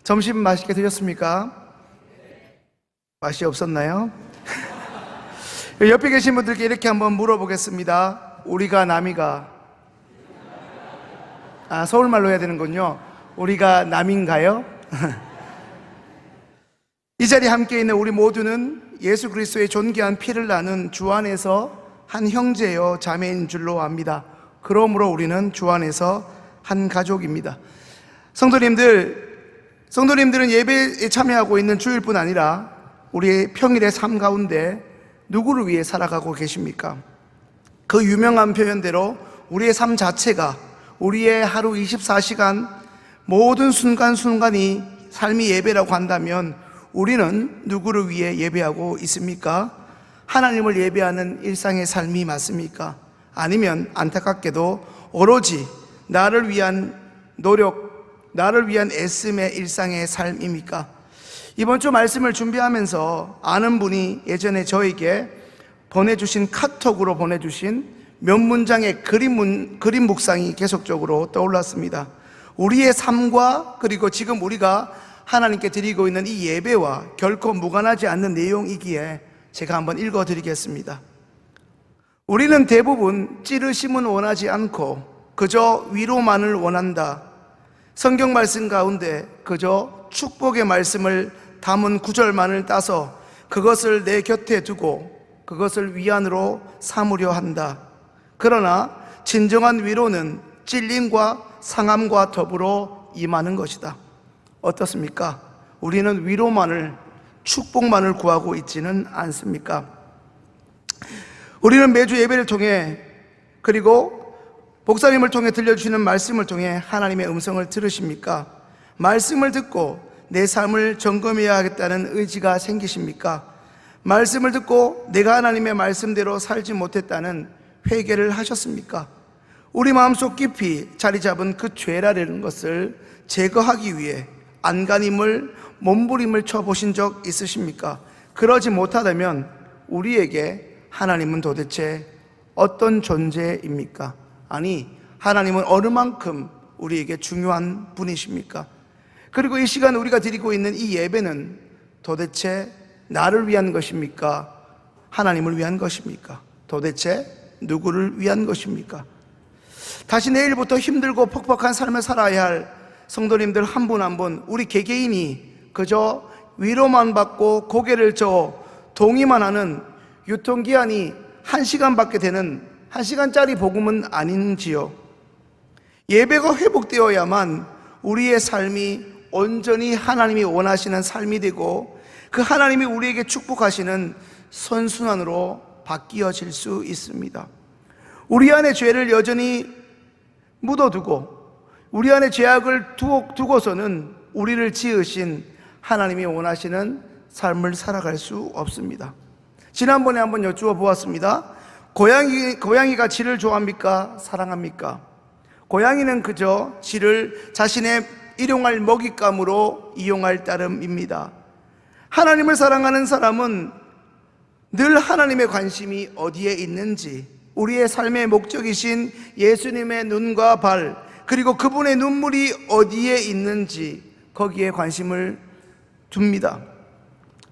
점심 맛있게 드셨습니까? 맛이 없었나요? 옆에 계신 분들께 이렇게 한번 물어보겠습니다. 우리가 남이가 서울말로 해야 되는군요. 우리가 남인가요? 이 자리에 함께 있는 우리 모두는 예수 그리스도의 존귀한 피를 나눈 주 안에서 한 형제요 자매인 줄로 압니다. 그러므로 우리는 주 안에서 한 가족입니다. 성도님들은 예배에 참여하고 있는 주일뿐 아니라 우리의 평일의 삶 가운데 누구를 위해 살아가고 계십니까? 그 유명한 표현대로 우리의 삶 자체가 우리의 하루 24시간 모든 순간순간이 삶이 예배라고 한다면 우리는 누구를 위해 예배하고 있습니까? 하나님을 예배하는 일상의 삶이 맞습니까? 아니면 안타깝게도 오로지 나를 위한 노력, 나를 위한 애씀의 일상의 삶입니까? 이번 주 말씀을 준비하면서 아는 분이 예전에 저에게 카톡으로 보내주신 몇 문장의 그림 묵상이 계속적으로 떠올랐습니다. 우리의 삶과 그리고 지금 우리가 하나님께 드리고 있는 이 예배와 결코 무관하지 않는 내용이기에 제가 한번 읽어드리겠습니다. 우리는 대부분 찌르심은 원하지 않고 그저 위로만을 원한다. 성경 말씀 가운데 그저 축복의 말씀을 담은 구절만을 따서 그것을 내 곁에 두고 그것을 위안으로 삼으려 한다. 그러나 진정한 위로는 찔림과 상함과 더불어 임하는 것이다. 어떻습니까? 우리는 위로만을, 축복만을 구하고 있지는 않습니까? 우리는 매주 예배를 통해 그리고 목사님을 통해 들려주시는 말씀을 통해 하나님의 음성을 들으십니까? 말씀을 듣고 내 삶을 점검해야 하겠다는 의지가 생기십니까? 말씀을 듣고 내가 하나님의 말씀대로 살지 못했다는 회개를 하셨습니까? 우리 마음속 깊이 자리 잡은 그 죄라는 것을 제거하기 위해 안간힘을 몸부림을 쳐보신 적 있으십니까? 그러지 못하다면 우리에게 하나님은 도대체 어떤 존재입니까? 아니, 하나님은 어느 만큼 우리에게 중요한 분이십니까? 그리고 이 시간 우리가 드리고 있는 이 예배는 도대체 나를 위한 것입니까? 하나님을 위한 것입니까? 도대체 누구를 위한 것입니까? 다시 내일부터 힘들고 퍽퍽한 삶을 살아야 할 성도님들 한 분 한 분, 우리 개개인이 그저 위로만 받고 고개를 저어 동의만 하는 유통기한이 1시간밖에 되는 1시간짜리 복음은 아닌지요? 예배가 회복되어야만 우리의 삶이 온전히 하나님이 원하시는 삶이 되고 그 하나님이 우리에게 축복하시는 선순환으로 바뀌어질 수 있습니다. 우리 안에 죄를 여전히 묻어두고 우리 안에 죄악을 두고서는 우리를 지으신 하나님이 원하시는 삶을 살아갈 수 없습니다. 지난번에 한번 여쭈어 보았습니다. 고양이가 쥐를 좋아합니까? 사랑합니까? 고양이는 그저 쥐를 자신의 일용할 먹잇감으로 이용할 따름입니다. 하나님을 사랑하는 사람은 늘 하나님의 관심이 어디에 있는지, 우리의 삶의 목적이신 예수님의 눈과 발, 그리고 그분의 눈물이 어디에 있는지 거기에 관심을 둡니다.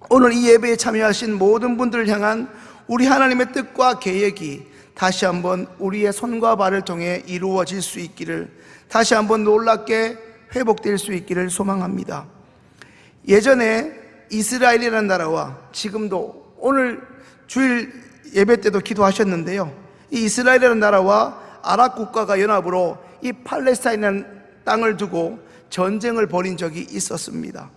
오늘 이 예배에 참여하신 모든 분들을 향한 우리 하나님의 뜻과 계획이 다시 한번 우리의 손과 발을 통해 이루어질 수 있기를, 다시 한번 놀랍게 회복될 수 있기를 소망합니다. 예전에 이스라엘이라는 나라와 지금도 오늘 주일 예배 때도 기도하셨는데요, 이 이스라엘이라는 나라와 아랍 국가가 연합으로 이 팔레스타인이라는 땅을 두고 전쟁을 벌인 적이 있었습니다.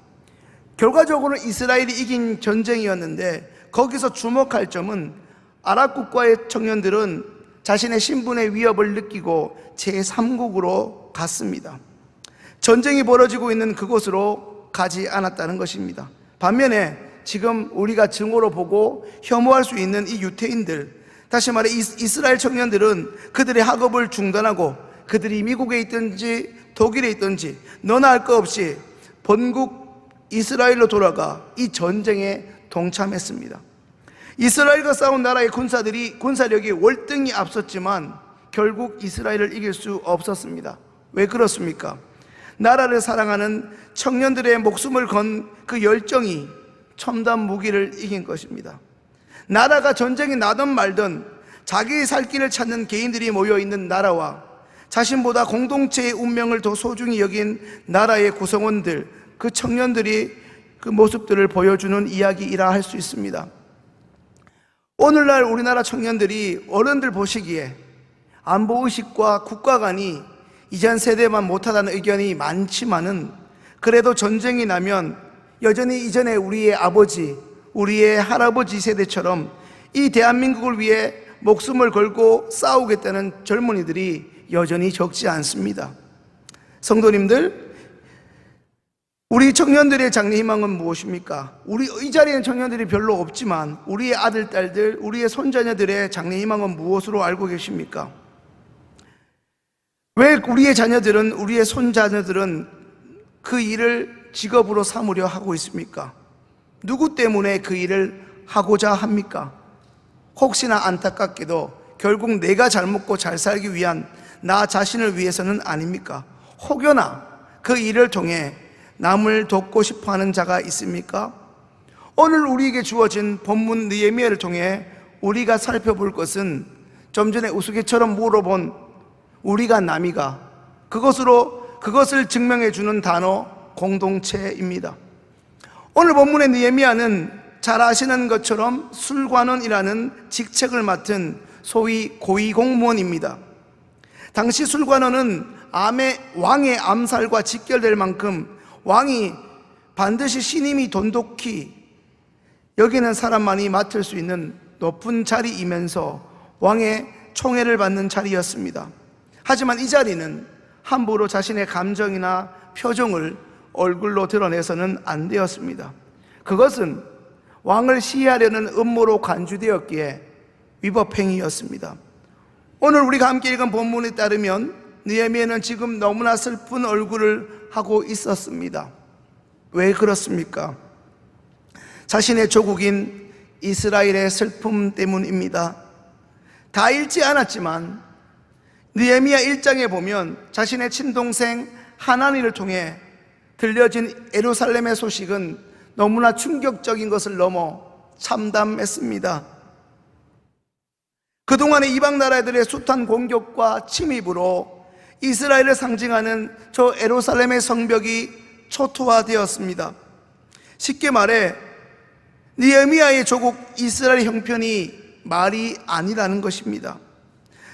결과적으로는 이스라엘이 이긴 전쟁이었는데 거기서 주목할 점은 아랍 국가의 청년들은 자신의 신분의 위협을 느끼고 제3국으로 갔습니다. 전쟁이 벌어지고 있는 그곳으로 가지 않았다는 것입니다. 반면에 지금 우리가 증오로 보고 혐오할 수 있는 이 유태인들, 다시 말해 이스라엘 청년들은 그들의 학업을 중단하고 그들이 미국에 있든지 독일에 있든지 너나 할 것 없이 본국 이스라엘로 돌아가 이 전쟁에 동참했습니다. 이스라엘과 싸운 나라의 군사력이 월등히 앞섰지만 결국 이스라엘을 이길 수 없었습니다. 왜 그렇습니까? 나라를 사랑하는 청년들의 목숨을 건 그 열정이 첨단 무기를 이긴 것입니다. 나라가 전쟁이 나든 말든 자기의 살 길을 찾는 개인들이 모여있는 나라와 자신보다 공동체의 운명을 더 소중히 여긴 나라의 구성원들, 그 청년들이 그 모습들을 보여주는 이야기이라 할 수 있습니다. 오늘날 우리나라 청년들이 어른들 보시기에 안보의식과 국가관이 이전 세대만 못하다는 의견이 많지만은, 그래도 전쟁이 나면 여전히 이전에 우리의 아버지, 우리의 할아버지 세대처럼 이 대한민국을 위해 목숨을 걸고 싸우겠다는 젊은이들이 여전히 적지 않습니다. 성도님들, 우리 청년들의 장래 희망은 무엇입니까? 우리 이 자리에는 청년들이 별로 없지만 우리의 아들, 딸들, 우리의 손자녀들의 장래 희망은 무엇으로 알고 계십니까? 왜 우리의 자녀들은, 우리의 손자녀들은 그 일을 직업으로 삼으려 하고 있습니까? 누구 때문에 그 일을 하고자 합니까? 혹시나 안타깝게도 결국 내가 잘 먹고 잘 살기 위한 나 자신을 위해서는 아닙니까? 혹여나 그 일을 통해 남을 돕고 싶어하는 자가 있습니까? 오늘 우리에게 주어진 본문 느헤미야를 통해 우리가 살펴볼 것은 좀 전에 우스개처럼 물어본 우리가 남이가, 그것을 증명해 주는 단어 공동체입니다. 오늘 본문의 느헤미야는 잘 아시는 것처럼 술관원이라는 직책을 맡은 소위 고위공무원입니다. 당시 술관원은 왕의 암살과 직결될 만큼 왕이 반드시 신임이 돈독히 여기는 사람만이 맡을 수 있는 높은 자리이면서 왕의 총애를 받는 자리였습니다. 하지만 이 자리는 함부로 자신의 감정이나 표정을 얼굴로 드러내서는 안 되었습니다. 그것은 왕을 시해하려는 음모로 간주되었기에 위법행위였습니다. 오늘 우리가 함께 읽은 본문에 따르면 느헤미야는 지금 너무나 슬픈 얼굴을 하고 있었습니다. 왜 그렇습니까? 자신의 조국인 이스라엘의 슬픔 때문입니다. 다 읽지 않았지만 느헤미야 1장에 보면 자신의 친동생 하나니를 통해 들려진 예루살렘의 소식은 너무나 충격적인 것을 넘어 참담했습니다. 그동안의 이방 나라들의 숱한 공격과 침입으로 이스라엘을 상징하는 저 예루살렘의 성벽이 초토화되었습니다. 쉽게 말해 느헤미야의 조국 이스라엘 형편이 말이 아니라는 것입니다.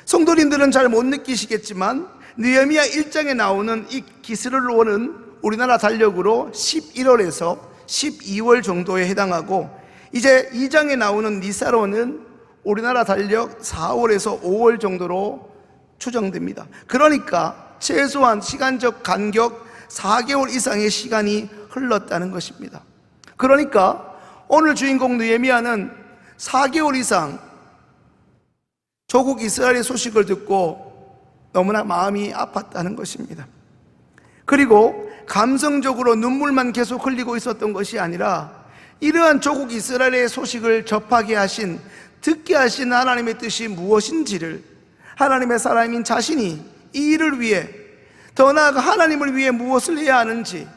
성도님들은 잘 못 느끼시겠지만 느헤미야 1장에 나오는 이 기스를로는 우리나라 달력으로 11월에서 12월 정도에 해당하고, 이제 2장에 나오는 니사로는 우리나라 달력 4월에서 5월 정도로 추정됩니다. 그러니까 최소한 시간적 간격 4개월 이상의 시간이 흘렀다는 것입니다. 그러니까 오늘 주인공 느헤미야는 4개월 이상 조국 이스라엘의 소식을 듣고 너무나 마음이 아팠다는 것입니다. 그리고 감성적으로 눈물만 계속 흘리고 있었던 것이 아니라 이러한 조국 이스라엘의 소식을 접하게 하신, 듣게 하신 하나님의 뜻이 무엇인지를, 하나님의 사람인 자신이 이 일을 위해, 더 나아가 하나님을 위해 무엇을 해야 하는지,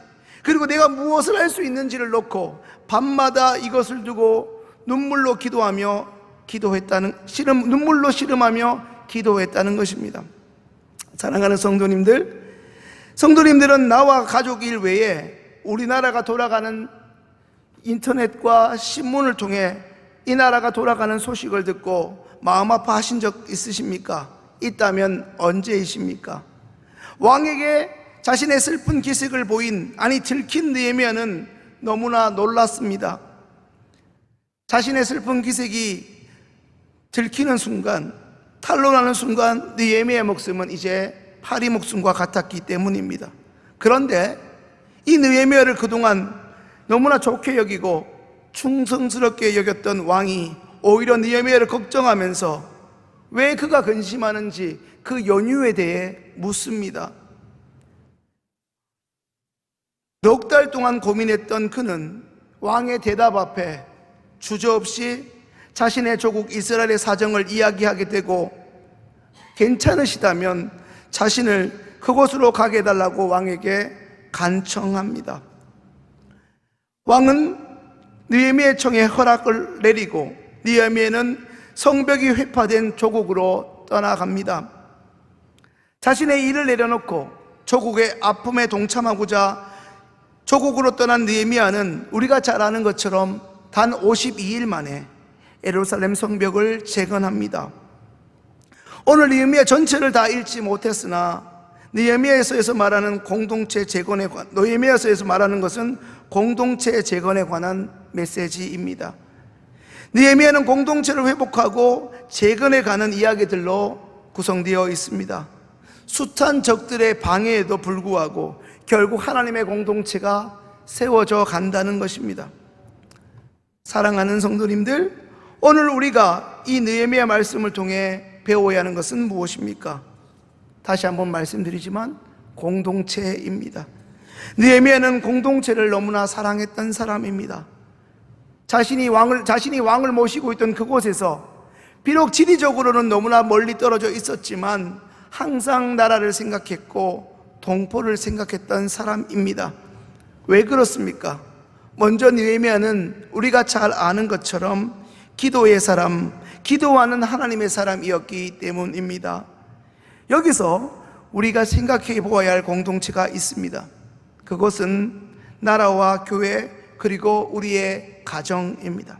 그리고 내가 무엇을 할 수 있는지를 놓고 밤마다 이것을 두고 눈물로 씨름하며 기도했다는 것입니다. 사랑하는 성도님들은 나와 가족 일 외에 우리나라가 돌아가는 인터넷과 신문을 통해 이 나라가 돌아가는 소식을 듣고 마음 아파하신 적 있으십니까? 있다면 언제이십니까? 왕에게 자신의 슬픈 기색을 들킨 느헤미야는 너무나 놀랐습니다. 자신의 슬픈 기색이 들키는 순간, 탄로나는 순간 느헤미야의 목숨은 이제 파리 목숨과 같았기 때문입니다. 그런데 이 느헤미야를 그동안 너무나 좋게 여기고 충성스럽게 여겼던 왕이 오히려 느헤미야를 걱정하면서 왜 그가 근심하는지 그 연유에 대해 묻습니다. 넉 달 동안 고민했던 그는 왕의 대답 앞에 주저없이 자신의 조국 이스라엘의 사정을 이야기하게 되고, 괜찮으시다면 자신을 그곳으로 가게 해달라고 왕에게 간청합니다. 왕은 느헤미야 청에 허락을 내리고 느헤미야는 성벽이 회파된 조국으로 떠나갑니다. 자신의 일을 내려놓고 조국의 아픔에 동참하고자 조국으로 떠난 느헤미야는 우리가 잘 아는 것처럼 단 52일 만에 예루살렘 성벽을 재건합니다. 오늘 느헤미야 전체를 다 읽지 못했으나 느헤미야서에서 말하는 느헤미야서에서 말하는 것은 공동체 재건에 관한 메시지입니다. 느헤미야는 공동체를 회복하고 재건해 가는 이야기들로 구성되어 있습니다. 숱한 적들의 방해에도 불구하고 결국 하나님의 공동체가 세워져 간다는 것입니다. 사랑하는 성도님들, 오늘 우리가 이 느헤미야 말씀을 통해 배워야 하는 것은 무엇입니까? 다시 한번 말씀드리지만 공동체입니다. 느헤미야는 공동체를 너무나 사랑했던 사람입니다. 자신이 왕을 모시고 있던 그곳에서 비록 지리적으로는 너무나 멀리 떨어져 있었지만 항상 나라를 생각했고 동포를 생각했던 사람입니다. 왜 그렇습니까? 먼저 느헤미야는 우리가 잘 아는 것처럼 기도의 사람, 기도하는 하나님의 사람이었기 때문입니다. 여기서 우리가 생각해 보아야 할 공동체가 있습니다. 그것은 나라와 교회 그리고 우리의 가정입니다.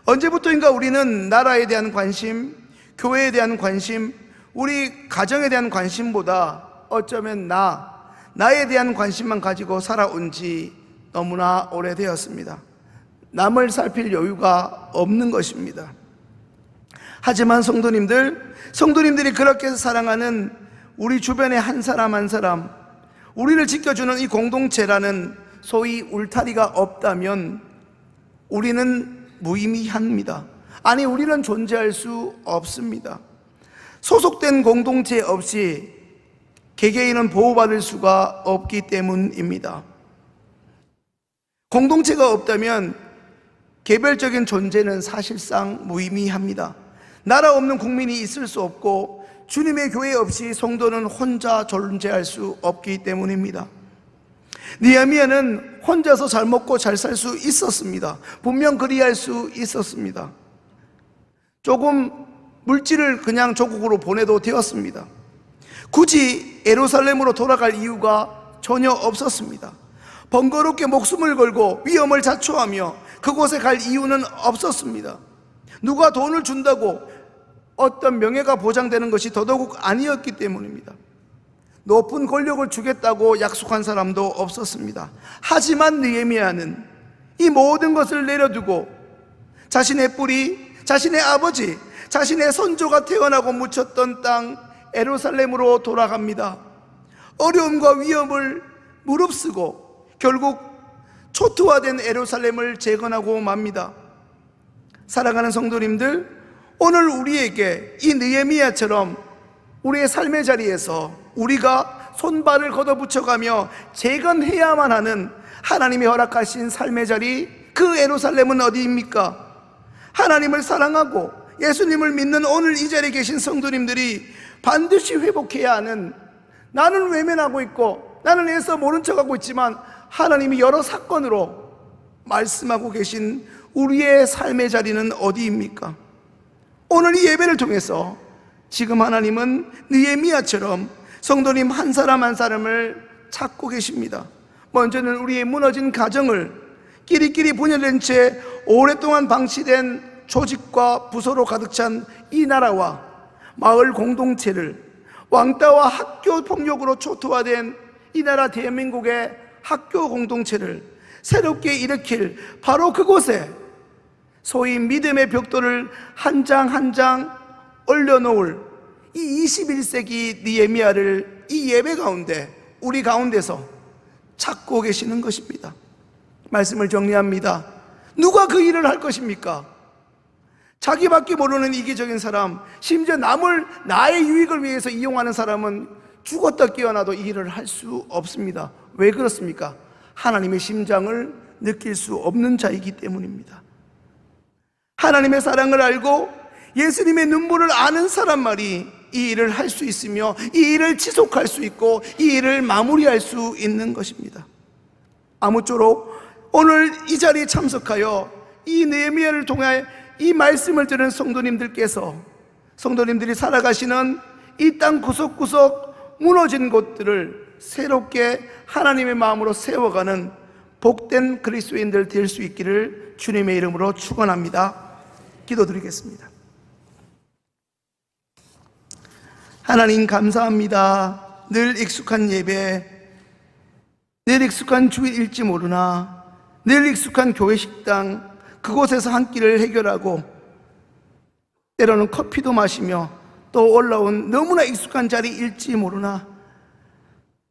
언제부터인가 우리는 나라에 대한 관심, 교회에 대한 관심, 우리 가정에 대한 관심보다 어쩌면 나에 대한 관심만 가지고 살아온 지 너무나 오래되었습니다. 남을 살필 여유가 없는 것입니다. 하지만 성도님들이 그렇게 사랑하는 우리 주변의 한 사람 한 사람, 우리를 지켜주는 이 공동체라는 소위 울타리가 없다면 우리는 무의미합니다. 아니, 우리는 존재할 수 없습니다. 소속된 공동체 없이 개개인은 보호받을 수가 없기 때문입니다. 공동체가 없다면 개별적인 존재는 사실상 무의미합니다. 나라 없는 국민이 있을 수 없고 주님의 교회 없이 성도는 혼자 존재할 수 없기 때문입니다. 느헤미야는 혼자서 잘 먹고 잘 살 수 있었습니다. 분명 그리할 수 있었습니다. 조금 물질을 그냥 조국으로 보내도 되었습니다. 굳이 예루살렘으로 돌아갈 이유가 전혀 없었습니다. 번거롭게 목숨을 걸고 위험을 자초하며 그곳에 갈 이유는 없었습니다. 누가 돈을 준다고 어떤 명예가 보장되는 것이 더더욱 아니었기 때문입니다. 높은 권력을 주겠다고 약속한 사람도 없었습니다. 하지만 느헤미야는 이 모든 것을 내려두고 자신의 뿌리, 자신의 아버지, 자신의 선조가 태어나고 묻혔던 땅 예루살렘으로 돌아갑니다. 어려움과 위험을 무릅쓰고 결국 초토화된 예루살렘을 재건하고 맙니다. 사랑하는 성도님들, 오늘 우리에게 이 느헤미야처럼 우리의 삶의 자리에서 우리가 손발을 걷어붙여가며 재건해야만 하는 하나님이 허락하신 삶의 자리, 그 예루살렘은 어디입니까? 하나님을 사랑하고 예수님을 믿는 오늘 이 자리에 계신 성도님들이 반드시 회복해야 하는, 나는 외면하고 있고 나는 애써 모른 척하고 있지만 하나님이 여러 사건으로 말씀하고 계신 우리의 삶의 자리는 어디입니까? 오늘 이 예배를 통해서 지금 하나님은 느헤미야처럼 성도님 한 사람 한 사람을 찾고 계십니다. 먼저는 우리의 무너진 가정을 끼리끼리 분열된 채 오랫동안 방치된 조직과 부서로 가득 찬 이 나라와 마을 공동체를, 왕따와 학교 폭력으로 초토화된 이 나라 대한민국의 학교 공동체를 새롭게 일으킬 바로 그곳에 소위 믿음의 벽돌을 한 장 한 장 올려놓을 이 21세기 느헤미야를 이 예배 가운데 우리 가운데서 찾고 계시는 것입니다. 말씀을 정리합니다. 누가 그 일을 할 것입니까? 자기밖에 모르는 이기적인 사람, 심지어 남을 나의 유익을 위해서 이용하는 사람은 죽었다 깨어나도 이 일을 할 수 없습니다. 왜 그렇습니까? 하나님의 심장을 느낄 수 없는 자이기 때문입니다. 하나님의 사랑을 알고 예수님의 눈물을 아는 사람만이 이 일을 할 수 있으며 이 일을 지속할 수 있고 이 일을 마무리할 수 있는 것입니다. 아무쪼록 오늘 이 자리에 참석하여 이 느헤미야를 통해 이 말씀을 들은 성도님들께서, 성도님들이 살아가시는 이 땅 구석구석 무너진 곳들을 새롭게 하나님의 마음으로 세워가는 복된 그리스도인들 될 수 있기를 주님의 이름으로 축원합니다. 기도드리겠습니다. 하나님 감사합니다. 늘 익숙한 예배, 늘 익숙한 주일일지 모르나 늘 익숙한 교회 식당, 그곳에서 한 끼를 해결하고 때로는 커피도 마시며 또 올라온 너무나 익숙한 자리일지 모르나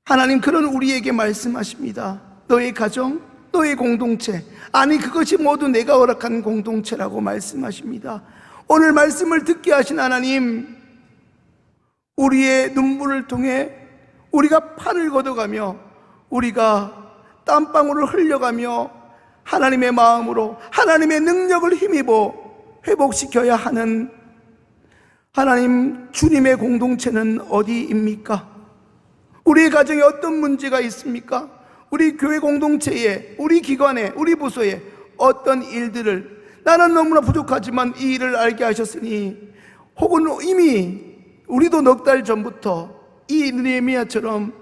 하나님 그런 우리에게 말씀하십니다. 너의 가정, 너의 공동체, 아니 그것이 모두 내가 허락한 공동체라고 말씀하십니다. 오늘 말씀을 듣게 하신 하나님, 우리의 눈물을 통해 우리가 판을 걷어가며 우리가 땀방울을 흘려가며 하나님의 마음으로 하나님의 능력을 힘입어 회복시켜야 하는 하나님 주님의 공동체는 어디입니까? 우리의 가정에 어떤 문제가 있습니까? 우리 교회 공동체에, 우리 기관에, 우리 부서에 어떤 일들을 나는 너무나 부족하지만 이 일을 알게 하셨으니, 혹은 이미 우리도 넉 달 전부터 이 느헤미야처럼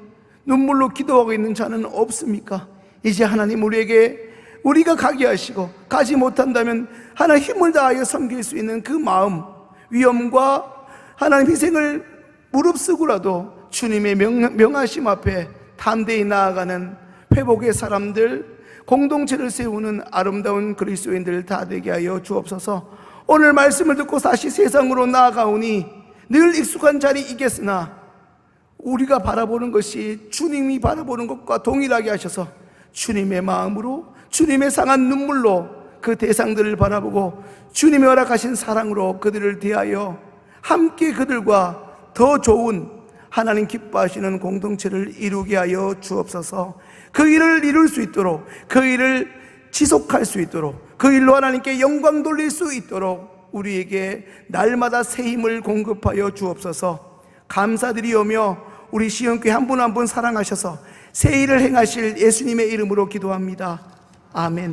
눈물로 기도하고 있는 자는 없습니까? 이제 하나님 우리가 가게 하시고, 가지 못한다면 하나님 힘을 다하여 섬길 수 있는 그 마음, 위엄과 하나님 희생을 무릅쓰고라도 주님의 명하심 앞에 담대히 나아가는 회복의 사람들, 공동체를 세우는 아름다운 그리스도인들 다 되게 하여 주옵소서. 오늘 말씀을 듣고 다시 세상으로 나아가오니 늘 익숙한 자리이겠으나 우리가 바라보는 것이 주님이 바라보는 것과 동일하게 하셔서 주님의 마음으로, 주님의 상한 눈물로 그 대상들을 바라보고 주님이 허락하신 사랑으로 그들을 대하여 함께 그들과 더 좋은 하나님 기뻐하시는 공동체를 이루게 하여 주옵소서. 그 일을 이룰 수 있도록, 그 일을 지속할 수 있도록, 그 일로 하나님께 영광 돌릴 수 있도록 우리에게 날마다 새 힘을 공급하여 주옵소서. 감사드리오며 우리 시온교회 한 분 한 분 사랑하셔서 새 일을 행하실 예수님의 이름으로 기도합니다. 아멘.